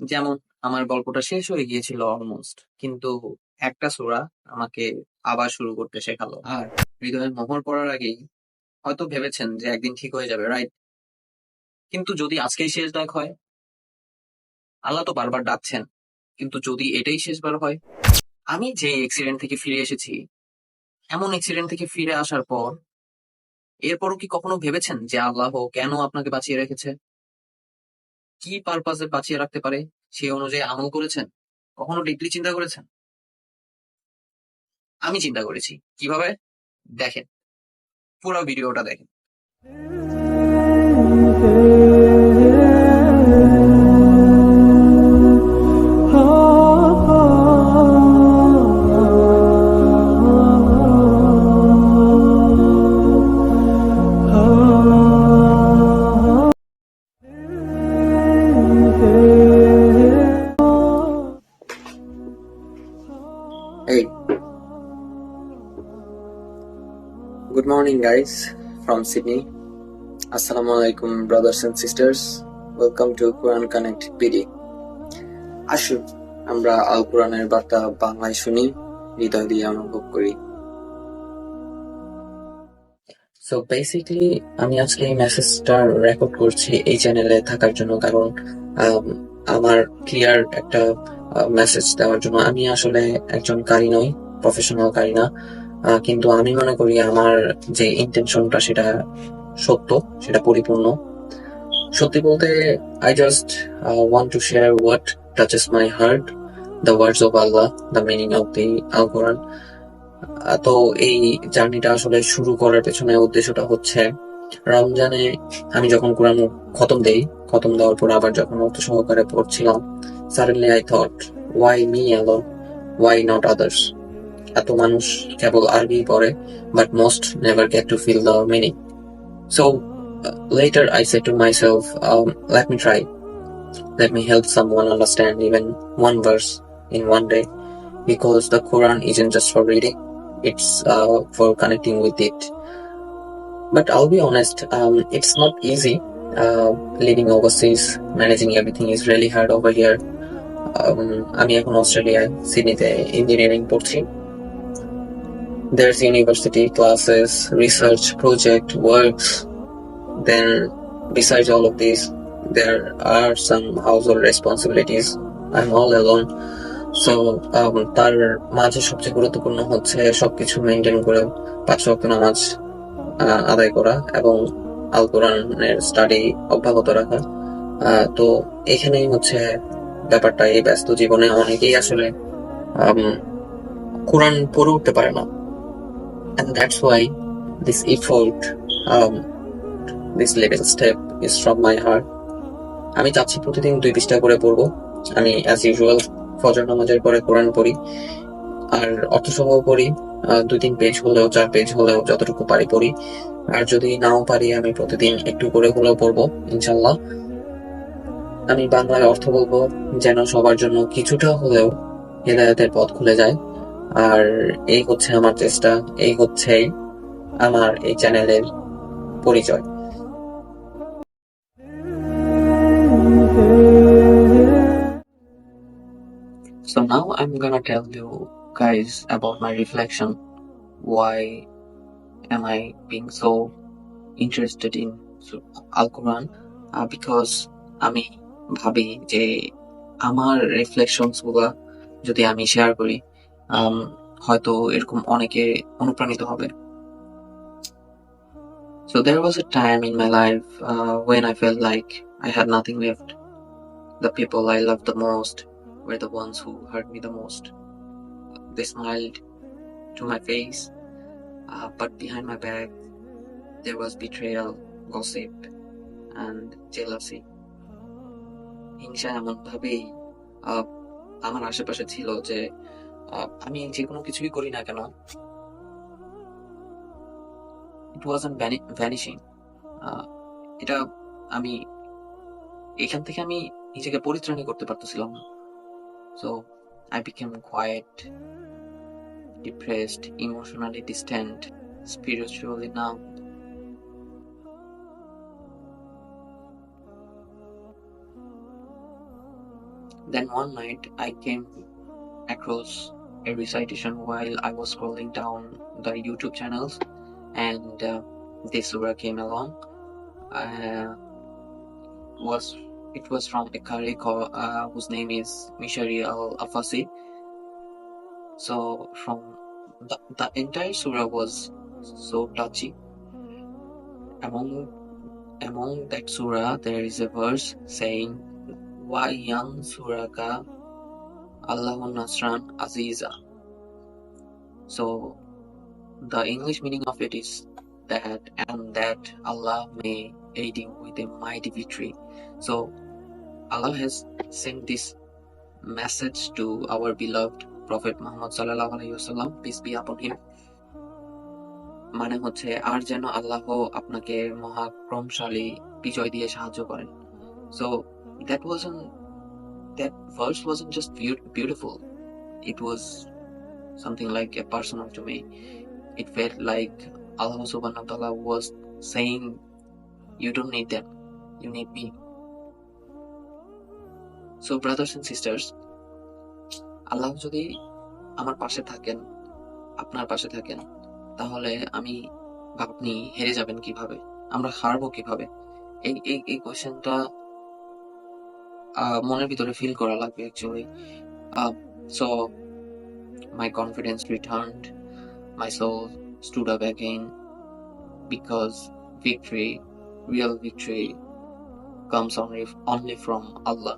যেমন আমার গল্পটা শেষ হয়ে গিয়েছিল অলমোস্ট, কিন্তু একটা সূরা আমাকে আবার শুরু করতে শেখালো। আর হৃদয়ের মোহর পড়ার আগেই হয়তো ভেবেছেন যে একদিন ঠিক হয়ে যাবে, রাইট? কিন্তু যদি আজকেই শেষ ডাক হয়, আল্লাহ তো বারবার ডাকছেন, কিন্তু যদি এটাই শেষবার হয়, আমি যে অ্যাক্সিডেন্ট থেকে ফিরে এসেছি, এমন অ্যাক্সিডেন্ট থেকে ফিরে আসার পর এরপরও কি কখনো ভেবেছেন যে আল্লাহ কেন আপনাকে বাঁচিয়ে রেখেছে, কি পারপাজে বাঁচিয়ে রাখতে পারে, সেই অনুযায়ী আমল করেছেন? কখনো ডিপলি চিন্তা করেছেন? আমি চিন্তা করেছি। কিভাবে? দেখেন, পুরো ভিডিওটা দেখেন। Hey, good morning guys from Sydney. Assalamu alaikum brothers and sisters. Welcome to Quran Connect PD. আসুন আমরা আল কোরআনের বার্তা বাংলায় শুনি, হৃদয় দিয়ে অনুভব করি। সো বেসিক্যালি আমি আজকে এই মেসেজটা রেকর্ড করছি এই চ্যানেলে থাকার জন্য, কারণ আমার ক্লিয়ার একটা মেসেজ দেওয়ার জন্য। আমি আসলে একজন কারি নই, প্রফেশনাল কারি না, কিন্তু আমি মনে করি আমার যে ইন্টেনশনটা সেটা সত্য, সেটা পরিপূর্ণ। সত্যি বলতে, I just want to share what touches my heart, the words of Allah, the meaning of the Al Quran. তো এই জার্নিটা আসলে শুরু করার পেছনে উদ্দেশ্যটা হচ্ছে, রমজানে আমি যখন কোরআন খতম দেই, খতম দেওয়ার পর আবার যখন অর্থ সহকারে পড়ছিলাম, suddenly I thought, why me alone, why not others? এত মানুষ কেবল আরবি পড়ে, but most never get to feel the meaning. So later I said to myself, let me try, let me help someone understand even one verse in one day, because the Quran isn't just for reading, it's for connecting with it. But I'll be honest, it's not easy. Living overseas, managing everything is really hard over here. আমি এখন অস্ট্রেলিয়ায় সিডনিতে engineering পড়ছি। There's university classes, research project, works. Then besides all of this, there are some household responsibilities. I'm all alone. So তার মাঝে সবচেয়ে গুরুত্বপূর্ণ হচ্ছে সবকিছু মেনটেন করে 5 ওয়াক্ত নামাজ আদায় করা এবং আল কোরআনের স্টাডি অব্যাহত রাখা। তো এখানেই হচ্ছে ব্যাপারটা। এই ব্যস্ত জীবনে অনেকেই আসলে কোরআন পড়ে উঠতে পারে না, and that's why this effort, this little step is from my heart. আমি চাচ্ছি প্রতিদিন 2 পৃষ্ঠা করে পড়বো। আমি অ্যাজ ইউজুয়াল ফজর নামাজের পরে কোরআন পড়ি, আর অর্থসহ পড়ি। 2-3 পেজ হলেও, 4 পেজ হলেও, যতটুকু পারি পড়ি। আর যদি নাও পারি, আমি প্রতিদিন একটু করে হলেও পড়বো ইনশাল্লাহ। আমি বাংলায় অর্থ বলবো, যেন সবার জন্য কিছুটা হলেও হেদায়েতের পথ খুলে যায়। আর এই হচ্ছে আমার চেষ্টা, এই হচ্ছে আমার এই চ্যানেলের পরিচয়। So now I'm gonna tell you guys about my reflection. Why am I being so interested in Al Quran? Because আমি ভাবি যে আমার রিফ্লেকশনস গুলা যদি আমি শেয়ার করি, হয়তো এরকম অনেকে অনুপ্রাণিত হবে। So there was a time in my life when I felt like I had nothing left. The people I loved the most were the ones who hurt me the most. They smiled to my face, but behind my back there was betrayal, gossip, and jealousy. হিংসা এমন ভাবেই আমার আশেপাশে ছিল যে আমি যে কোনো কিছুই করি না কেন, ইট ওয়াজন্ট ভ্যানিশিং। এটা আমি এখান থেকে আমি নিজেকে পরিত্রাণই করতে পারতেছিলাম না। So I became quite, depressed, emotionally distant, spiritually numb. Then one night I came across a recitation while I was scrolling down the YouTube channels, and this surah came along. Uh, was It was from a Qari whose name is Mishari al-Afasi. So from the entire surah was so touchy. Among that surah, there is a verse saying, "Wa yansuraka Allahu Nasran Aziza." So the English meaning of it is that Allah may aid you with a mighty victory. So Allah has sent this message to our beloved Prophet Muhammad sallallahu alaihi wasallam, peace be upon him. মানে হচ্ছে আর যেন আল্লাহ আপনাকে মহাক্রমশালী বিজয় দিয়ে সাহায্য করেন। So that verse wasn't just beautiful. It was something like a personal to me. It felt like Allah subhanahu wa ta'ala was saying, you don't need them, you need me. So brothers and sisters, আল্লাহ যদি আমার পাশে থাকেন, আপনার পাশে থাকেন, তাহলে আমি বা আপনি হেরে যাবেন কিভাবে, আমরা হারবো কিভাবে? এই কোয়েশ্চেনটা মনের ভিতরে ফিল করা লাগবে actually. So my confidence returned, my soul stood up again, because real victory comes only from Allah.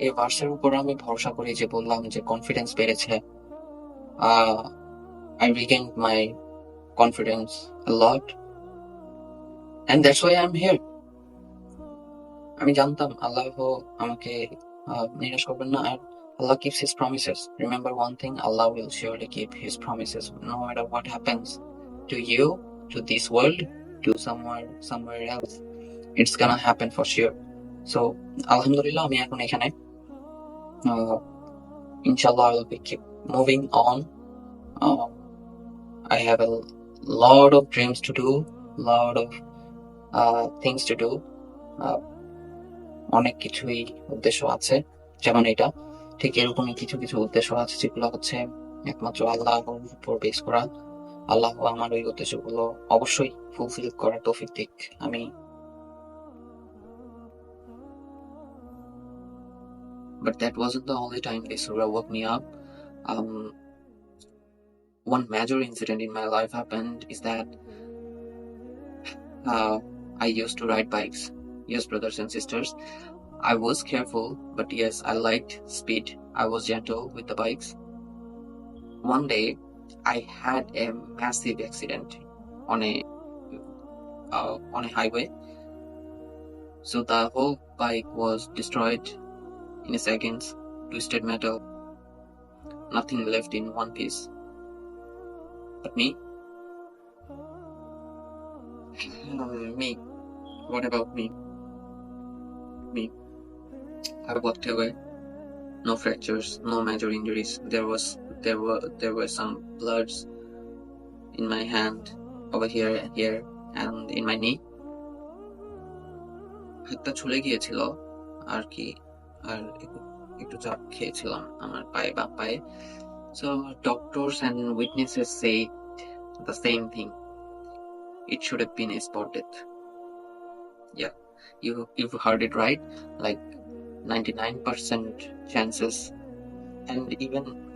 এই ভার্সের উপর আমি ভরসা করে যে বললাম যে কনফিডেন্স বেড়েছে, I regained my confidence a lot, and that's why I'm here. আমি জানতাম আল্লাহ আমাকে নিরাশ করবেন না, আর Allah keeps his promises. Remember one thing, Allah will surely keep his promises no matter what happens to you, to this world, to somewhere else. It's gonna happen for sure. So alhamdulillah, আমি এখন এখানে inshallah I will be keep moving on. I have a lot of dreams to do, lot of things to do. অনেক কিছুই উদ্দেশ্য আছে, যেমন এটা ঠিক এরকমই কিছু কিছু উদ্দেশ্য আছে যেগুলো হচ্ছে একমাত্র আল্লাহর উপর বেস করা। আল্লাহ আমার ওই উদ্দেশ্যগুলো অবশ্যই ফুলফিল করার তৌফিক দিক। আমি But that wasn't the only time this surah woke me up. One major incident in my life happened is that I used to ride bikes. Yes, brothers and sisters, I was careful, but yes, I liked speed. I was gentle with the bikes. One day, I had a massive accident on a highway. So the whole bike was destroyed in a second, twisted metal, nothing left in one piece. But me? Me. What about me? I walked away. No fractures, no major injuries. There were some bloods in my hand, over here and here, and in my knee. হাতটা ছুলে গিয়েছিল আর কি, আর একটু চাপ খেয়েছিলাম আমার পায়ে, বাম পায়ে। So doctors and witnesses say the same thing. It should have been a spot death. Yeah, you've heard it right. Like 99% chances. And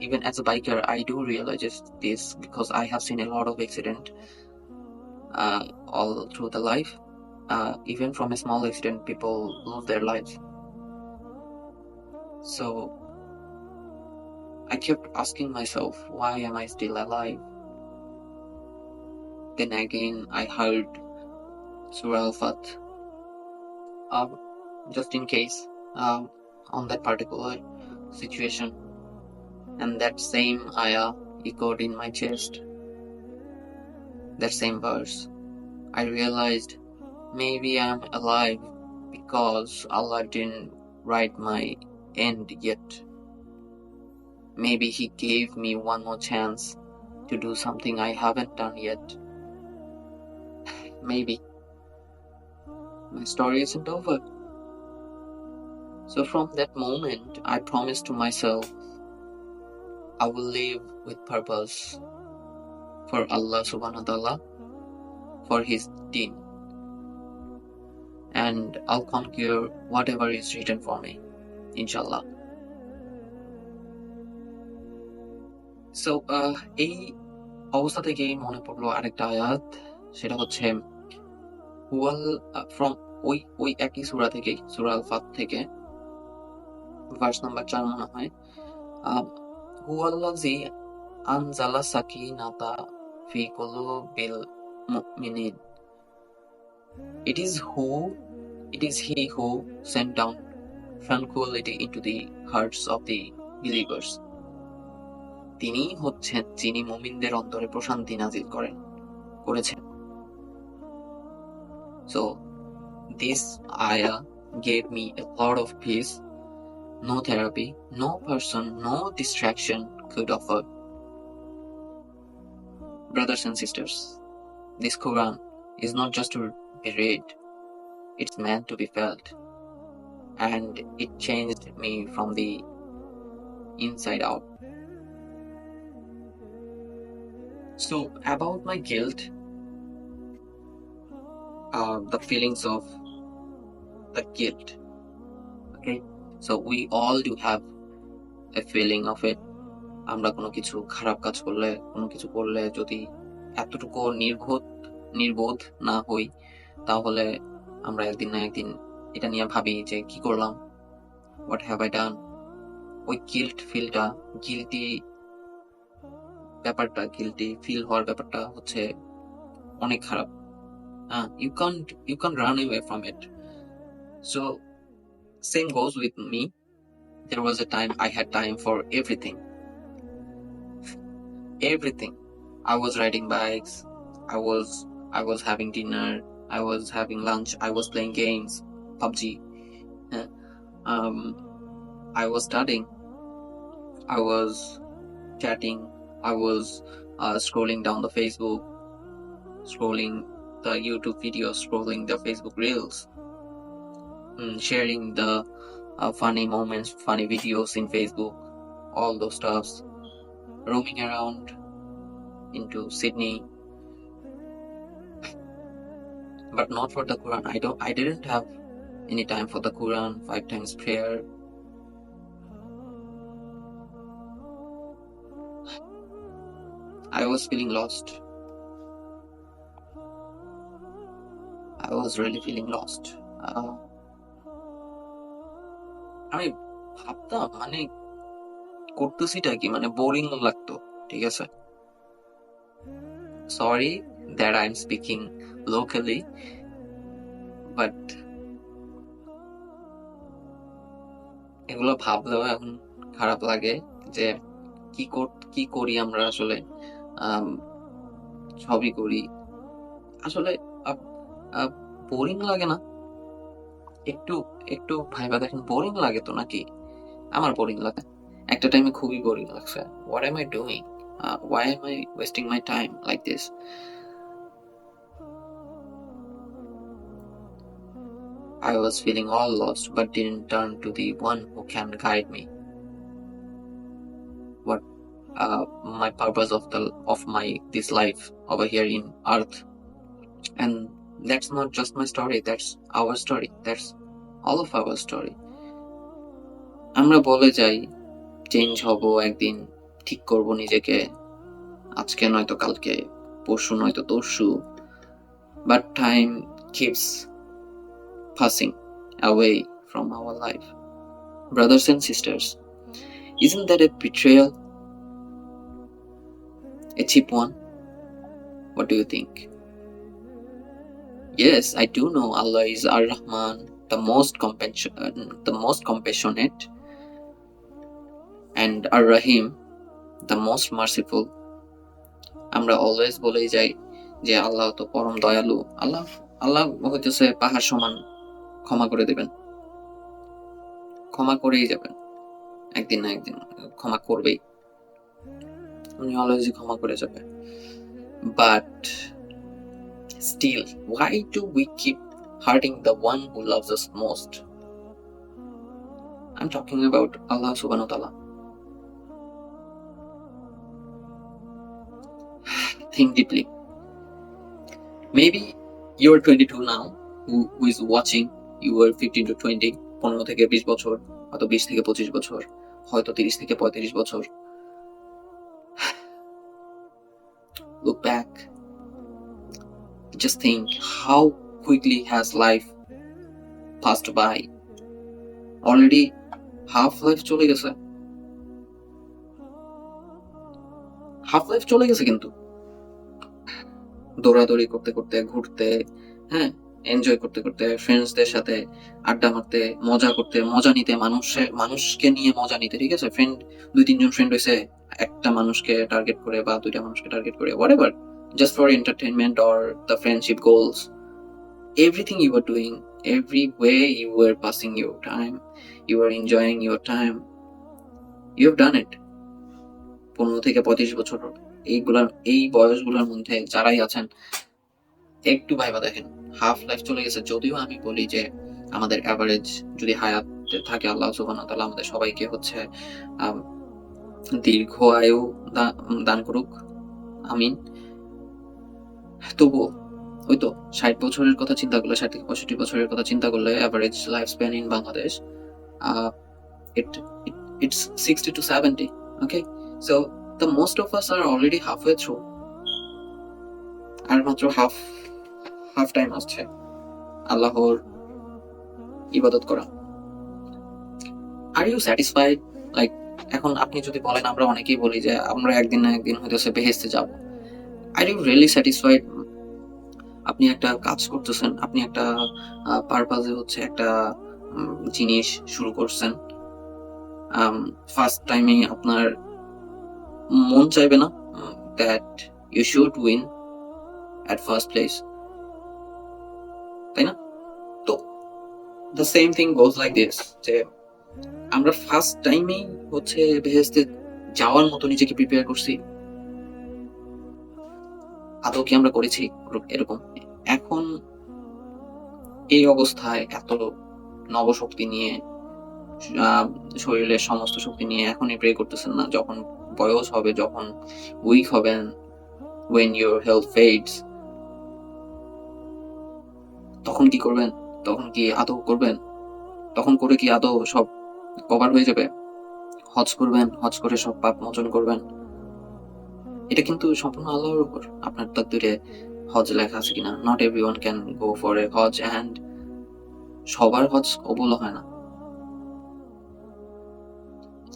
even as a biker, I do realize this because I have seen a lot of accident all through the life. Even from a small accident, people lose their lives. So I kept asking myself, why am I still alive? Then again, I heard Surah Al-Fat, just in case, on that particular situation. And that same ayah echoed in my chest. That same verse. I realized maybe I'm alive because Allah didn't write my end yet. Maybe He gave me one more chance to do something I haven't done yet. Maybe. My story isn't over. So from that moment, I promised to myself I will live with purpose for Allah subhanahu wa ta'ala, for His deen, and I'll conquer whatever is written for me, inshallah. So এই অবস্থা থেকেই মনে পড়লো আরেকটা আয়াত, সেটা হচ্ছে হুয়াল ফ্রম ওই একই সূরা থেকেই, সূরা আল ফাত থেকে, ভার্স নাম্বার 4 মনে হয়। হুয়াল্লাযী আনজালা সাকিনাতা ফি কুলুবিল মুমিনিন, it is he who sent down tranquility into the hearts of the believers. তিনি হচ্ছেন যিনি মুমিনদের অন্তরে প্রশান্তি নাজিল করেছেন। So this ayah gave me a lot of peace. No therapy, no person, no distraction could offer. Brothers and sisters, this Quran is not just to be read, it's meant to be felt. And it changed me from the inside out. So about my guilt, the feelings of the guilt, okay, so we all do have a feeling of it. আমরা কোনো কিছু খারাপ কাজ করলে, কোনো কিছু করলে যদি এতটুকু নির্বোধ না হই, তাহলে আমরা একদিন না একদিন এটা নিয়ে ভাবি যে কি করলাম, হোয়াট হ্যাভ আই ডান। ওই গিল্টি ফিল হওয়ার ব্যাপারটা হচ্ছে অনেক খারাপ। You can't run away from it. So same goes with me. There was a time I had time for everything. I was riding bikes, I was having dinner, I was having lunch, I was playing games, PUBG, I was studying, I was chatting, I was scrolling down the Facebook, scrolling the YouTube videos, scrolling the Facebook reels, sharing the funny moments, funny videos in Facebook, all those stuffs, roaming around into Sydney, but not for the Quran. I didn't have any time for the Quran, 5 times prayer. I was feeling lost. I was really feeling lost. আমি ভাবতাম মানে করতেছিটা কি, মানে boring লাগতো, ঠিক আছে। Sorry that I'm speaking locally, but এগুলো ভাবলেও এখন খারাপ লাগে যে কি করি আমরা আসলে। সবই করি আসলে। বোরিং লাগে না? একটু ভাইবা দেখেন, বোরিং লাগে তো নাকি? আমার বোরিং লাগে, একটা টাইমে খুবই বোরিং লাগছে। What am I doing? Why am I wasting my time like this? I was feeling all lost, but didn't turn to the one who can guide me. What my purpose of this life over here in earth. And that's not just my story, that's our story, that's all of our story. আমরা বলে যাই change হব একদিন, ঠিক করব নিজেকে, আজকে নয়তো কালকে, পরশু নয়তো তরশু, but time keeps passing away from our life. Brothers and sisters, isn't that a betrayal? A cheap one? What do you think? Yes, I do know Allah is Ar-Rahman, the most compassionate, and Ar-Rahim, the most merciful. আমরা always বলেই যাই যে আল্লাহ তো পরম দয়ালু, আল্লাহ হইতেছে পাহাড় সমান, ক্ষমা করে দেবেন, ক্ষমা করেই যাবেন, একদিন না একদিন ক্ষমা করবেই, উনি অলওয়েজই ক্ষমা করে যাবে। But still, why do we keep hurting the one who loves us most? I'm talking about Allah subhanahu wa ta'ala. Think deeply. Maybe you're 22 now, who is watching, you were 15 to 20, 15 থেকে 20 বছর, হয়তো 20 থেকে 25 বছর, হয়তো 30 থেকে 35 বছর. Look back. Just think how quickly has life passed by. Already half life চলে গেছে. হাফ লাইফ চলে গেছে কিন্তু দৌড়াদৌড়ি করতে করতে, ঘুরতে, হ্যাঁ, এনজয় করতে করতে, ফ্রেন্ডসদের সাথে আড্ডা মারতে, মজা করতে, মজা নিতে, মানুষকে নিয়ে মজা নিতে, ঠিক আছে? ফ্রেন্ড 2-3 জন ফ্রেন্ড হয়েছে একটা মানুষকে টার্গেট করে বা 2টা মানুষকে টার্গেট করে, whatever, just for entertainment or the friendship goals. Everything you were doing, every way you were passing your time, you were enjoying your time, you have done it. 15 থেকে 35 বছর এই বয়সগুলোর মধ্যে যারাই আছেন, একটু ভাইবা দেখেন, হাফ লাইফ চলে গেছে. যদিও আমি বলি যে আমাদের অ্যাভারেজ যদি হায়াত থাকে, আল্লাহ সুবহানাহু ওয়া তাআলা আমাদের সবাইকে হচ্ছে দীর্ঘ আয়ু দান করুক, আমিন. তবুও ওই তো 60 বছরের কথা চিন্তা করলে, 60 থেকে 65 বছরের কথা চিন্তা করলে, average life span in Bangladesh it's 60 to 70. Okay, so the most of us are already halfway through. আর মাত্র হাফ টাইম আসছে আল্লাহর ইবাদত করা. Are you satisfied? লাইক এখন আপনি যদি বলেন, আমরা অনেকেই বলি যে আমরা একদিন না একদিন হয়তো বেহেশতে যাব. Are you really satisfied? আপনি একটা কাজ করতেছেন, আপনি একটা পারপাজে হচ্ছে একটা জিনিস শুরু করছেন, ফার্স্ট টাইমে আপনার মন চাইবে না that you should win at first place, তাই না? তো the same thing goes like this, যে আমরা ফার্স্ট টাইমেই হচ্ছে বেহেশতে যাওয়ার মতো নিজেকে প্রিপেয়ার করছি? আদৌ কি আমরা করেছি এরকম? এখন এই অবস্থায় এত নবশক্তি নিয়ে, শরীরের সমস্ত শক্তি নিয়ে এখনই প্রে করতেছেন না? যখন বয়স হবে, যখন উইক হবেন, when your health fades, তখন কি করবেন? তখন কি আদৌ করবেন? তখন করে কি আদৌ সব কভার হয়ে যাবে? হজ করবেন, হজ করে সব পাপ মোচন করবেন? এটা কিন্তু সম্পূর্ণ আল্লাহর উপর, আপনার তাকদীরে হজ লেখা আছে কিনা. Not everyone can go for a হজ, এন্ড সবার হজ কবুল হয় না.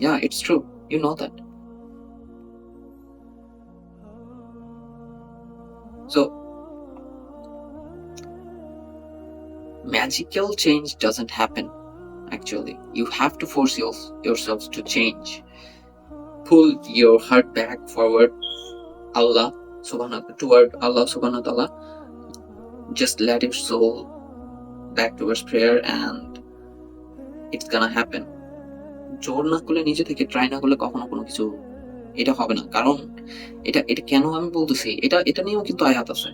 Yeah, it's true. You know that. So magical change doesn't happen. Actually, you have to force yourselves to change. Pull your heart back forward, toward Allah subhanahu wa ta'ala. Just let your soul back towards prayer, and it's gonna happen. জোর না করলে, নিজে থেকে try না করলে কখনো কোনো কিছু এটা হবে না. কারণ এটা কেন আমি বলতেছি, এটা নিয়েও কিন্তু আয়াত আছে.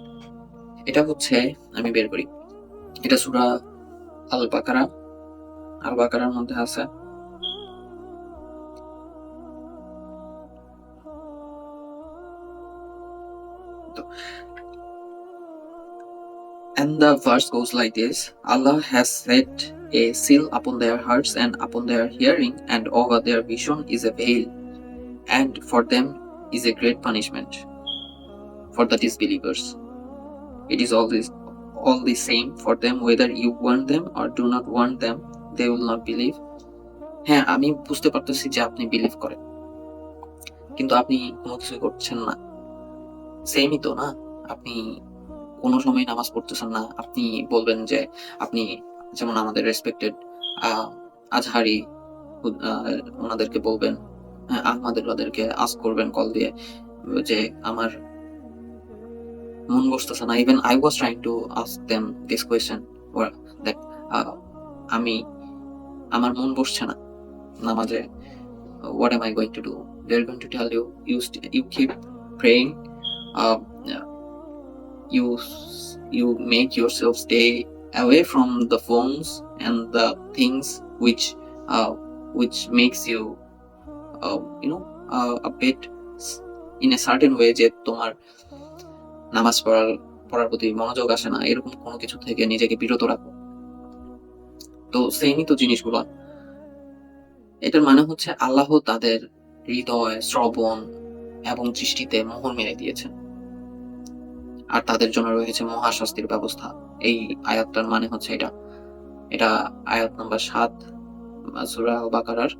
এটা হচ্ছে, আমি বের করি, এটা সূরা আল বাকারার মধ্যে আছে. And the verse goes like this: Allah has set a seal upon their hearts and upon their hearing, and over their vision is a veil, and for them is a great punishment. For the disbelievers, it is all the same for them whether you warn them or do not warn them, they will not believe. হ্যাঁ, আমি বুঝতে পারতেছি যে আপনি believe করেন, কিন্তু আপনি কোনো কিছু করছেন না. সেমই তো না? আপনি কোনো সময় নামাজ পড়তেছেন না. আপনি বলবেন যে আপনি, যেমন আমাদের রেসপেক্টেড আজহারি ওনাদেরকে বলবেন, আহমদুল্লাহদেরকে আস্ক করবেন কল দিয়ে যে আমার মন বসতেছে না. Even I was trying to ask them this question, that আমার মন বসছে না নামাজে, what am I going to do? They're going to tell you, you keep praying, you make yourself stay away from the phones and the things which which makes you a bit in a certain way যে তোমার নামাজ পড়ার প্রতি মনোযোগ আসে না, এরকম কোনো কিছু থেকে নিজেকে বিরত রাখো। তো সেমই তো জিনিসগুলো। এটার মানে হচ্ছে আল্লাহ তাদের হৃদয়, শ্রবণ এবং দৃষ্টিতে মোহর মেরে দিয়েছেন, আর তাদের জন্য রয়েছে মহাশাস্তির ব্যবস্থা। এই আয়াতটার মানে হচ্ছে এটা। এটা আয়াত নাম্বার 7 সূরা আল বাকারার।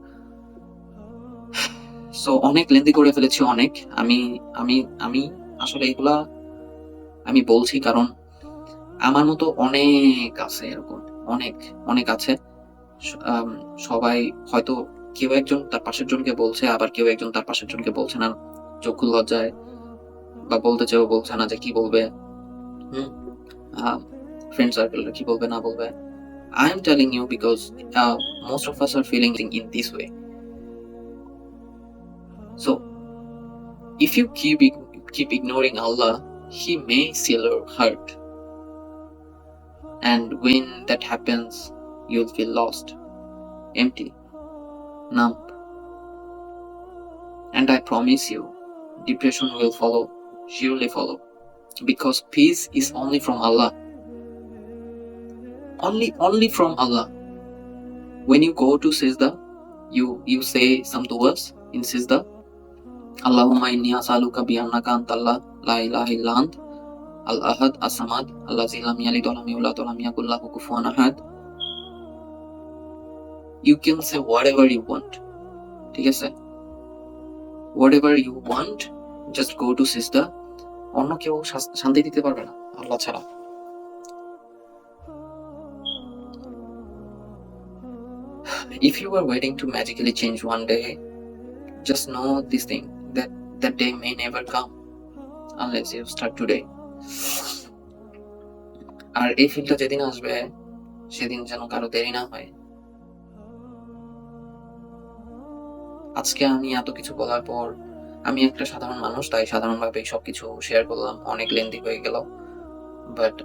সো অনেক লেন্দি করে ফেলেছি অনেক। আমি আমি আমি আসলে এগুলা আমি বলছি কারণ আমার মতো অনেক আছে এরকম, অনেক অনেক আছে। সবাই হয়তো কেউ একজন তার পাশের জনকে বলছে, আবার কেউ একজন তার পাশের জনকে বলছে না, চক্ষু লজ্জায়, বা বলতে চেয়েও বলছে না যে কি বলবে, ফ্রেন্ড সার্কেলরা কি বলবে না বলবে। I am telling you because most of us are feeling in this way. So if you keep ignoring Allah, He may seal your heart, and when that happens, you'll feel lost, empty, numb, and I promise you, depression will follow, surely follow, because peace is only from Allah, only from Allah. When you go to Sajda, you say some du'as in Sajda. Allahumma inni as'aluka bi annaka antallah la ilaha illa ant al-ahad as-samad allazi lam yalid wa lam yulad wa lam yakul lahu kufuwan ahad. You can say whatever you want. ঠিক আছে? Whatever you want, just go to Sajda. অন্য কেউ শান্তি দিতে পারবে না আল্লাহ ছাড়া। If you are waiting to magically change one day, just know this thing, that day may never come unless you start today. আর এই ফিলটা যেদিন আসবে সেদিন যেন কারো দেরি না হয়। আজকে আমি এত কিছু বলার পর, আমি একটা সাধারণ মানুষ, তাই সাধারণভাবে সবকিছু শেয়ার করলাম, অনেক লেন্দি হয়ে গেল। বাট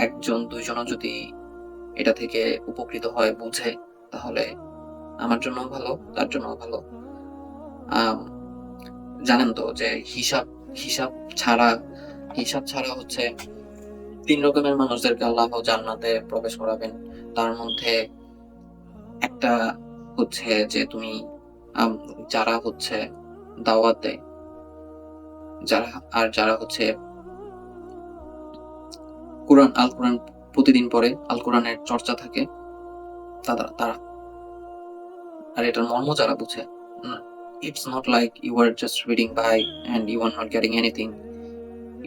একজন দুইজনও যদি এটা থেকে উপকৃত হয়, বুঝে, তাহলে আমার জন্য ভালো, তার জন্য ভালো। জানেন তো যে হিসাব ছাড়া হচ্ছে 3 রকমের মানুষদেরকে আল্লাহ জান্নাতে প্রবেশ করাবেন। তার মধ্যে একটা হচ্ছে যে তুমি যারা হচ্ছে দাওয়াত দেয়, যারা হচ্ছে আল কোরআন প্রতিদিন পড়ে, আল কোরআনের চর্চা থাকে, তারা। আর এটার মর্ম যারা বুঝে। It's not like you are just reading by and you are not getting anything.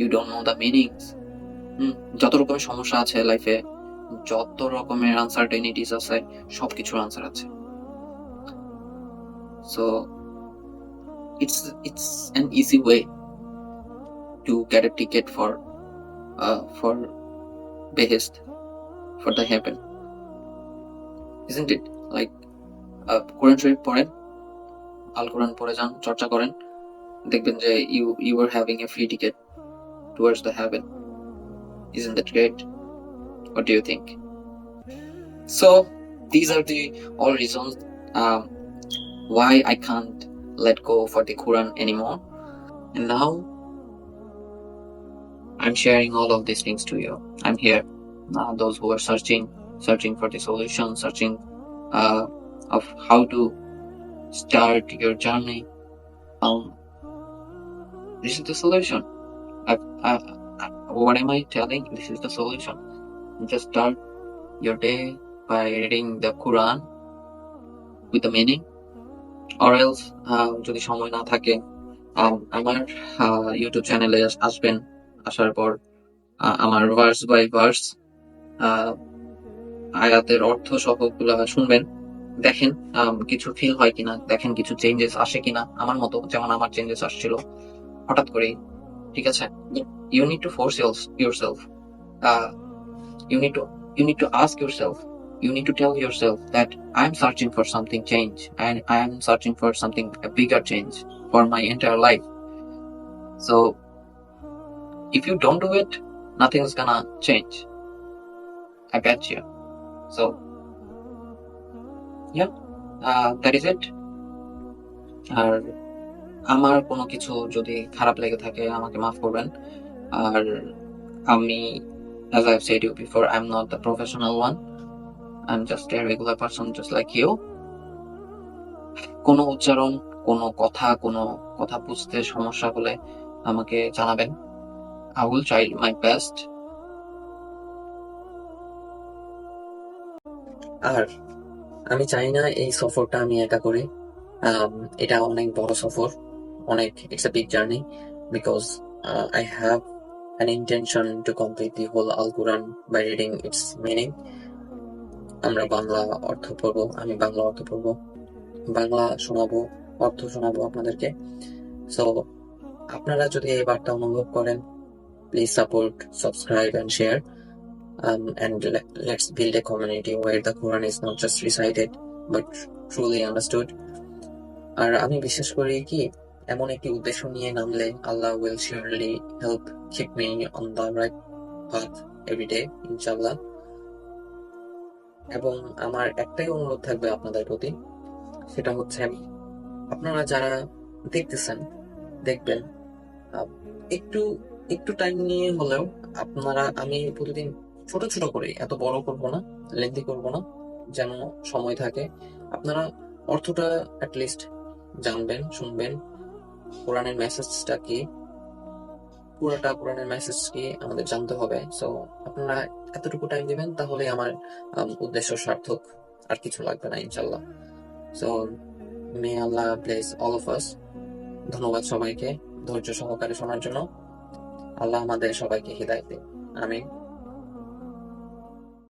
You don't know the meanings. যত রকমের সমস্যা আছে লাইফে, যত রকমের আনসার্টেনিটিস আছে, সবকিছুর আনসার আছে। So it's an easy way to get a ticket for behest, for the heaven, isn't it? Like কোরআন শরীফ পড়েন, আল কোরআন পড়ে যান, চর্চা করেন, দেখবেন যে you are having a free ticket towards the heaven. Isn't that great? What do you think? So these are the all reasons why I can't let go for the Quran anymore, and now I'm sharing all of these things to you. I'm here. Those who are searching for the solution, searching of how to start your journey, this is the solution. What am I telling? This is the solution. Just start your day by reading the Quran with the meaning, or else যদি সময় না থাকে, আমার YouTube চ্যানেলে আসবেন, আসার পর আমার ভার্স বাই ভার্স আয়াতের অর্থ সহগুলা শুনবেন, দেখেন কিছু ফিল হয় কিনা, দেখেন কিছু চেঞ্জেস আসে কিনা, আমার মতো যেমন আমার চেঞ্জেস আসছিল হঠাৎ করেই। ঠিক আছে? You need to force yourself. You need to ask yourself. You need to tell yourself that I'm searching for something change, and I am searching for something a bigger change for my entire life. So if you don't do it, nothing's gonna change. I bet you. So yeah, that is it. আর আমার কোনো কিছু যদি খারাপ লেগে থাকে আমাকে মাফ করবেন। আর আমি, as I've said you before, I'm not the professional one. I'm just a regular person just like you. কোনো উচ্চারণ, কোনো কথা বুঝতে সমস্যা হলে আমাকে জানাবেন। I will try my best. আর আমি চাই না এই সফরটা আমি একা করি। আম, এটা অনেক বড় সফর, অনেক, it's a big journey because I have an intention to complete the whole Al Quran by reading its meaning. আমরা বাংলা অর্থ পড়বো, আমি বাংলা অর্থ পড়বো, বাংলা শোনাবো, অর্থ শোনাবো আপনাদেরকে। সো আপনারা যদি এই বার্তা অনুভব করেন, please support, subscribe and share, and let's build a community where the Quran is not just recited but truly understood. আর আমি বিশ্বাস করি কি, এমন একটি উদ্দেশ্য নিয়ে নামলে আল্লাহ will surely help keep me on the right path every day, ইনশাআল্লাহ। এবং আমার একটাই অনুরোধ থাকবে আপনাদের প্রতি, সেটা হচ্ছে আপনারা যারা দেখতেছেন, দেখবেন, আহ, একটু একটু টাইম নিয়ে হলেও আপনারা, আমি প্রতিদিন ছোট ছোট করে, এত বড় করব না, লেন্থি করব না, যেন সময় থাকে, আপনারা অর্থটা অ্যাটলিস্ট জানবেন, শুনবেন, কোরআনের মেসেজটা কি, পুরোটা কোরআনের মেসেজ কি আমাদের জানতে হবে। সো আপনারা এতটুকু টাইম দিবেন, তাহলে আমার উদ্দেশ্য সার্থক, আর কিছু লাগবে না ইনশাল্লাহ। So May Allah bless all of us. ধন্যবাদ সবাইকে ধৈর্য সহকারে শোনার জন্য। আল্লাহ আমাদের সবাইকে হিদায়াত দিন। আমিন।